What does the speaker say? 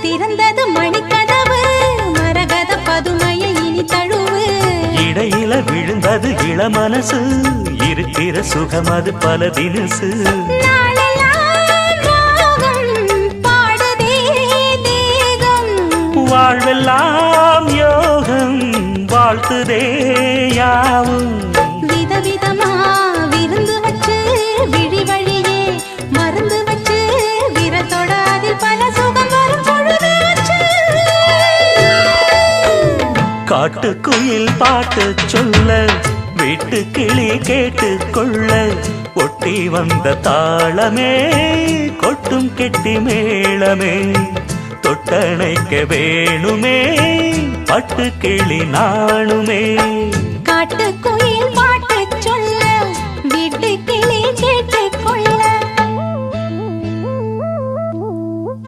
திறந்தது மணிக்கதவு மரகத பதுமையை இனி தழுவு இடையில விழுந்தது இளமனசு இருக்கிற சுகம் அது பல தினசு வாழ்வெல்லாம் யோகம் வாழ்த்துதே யாவும் விதவிதமா விருந்து வச்சு விழி வழியே மருந்து வச்சு விரத்தோட அதில் பல சுகம் வரும் பொழுது காட்டுக்குயில் பாட்டு சொல்ல வீட்டு கிளி கேட்டு கொள்ள ஒட்டி வந்த தாளமே கொட்டும் கெட்டி மேளமே தொட்டணைக்க வேணுமே பட்டு கிளி நாணுமே காட்டுக்குயில் பாட்டு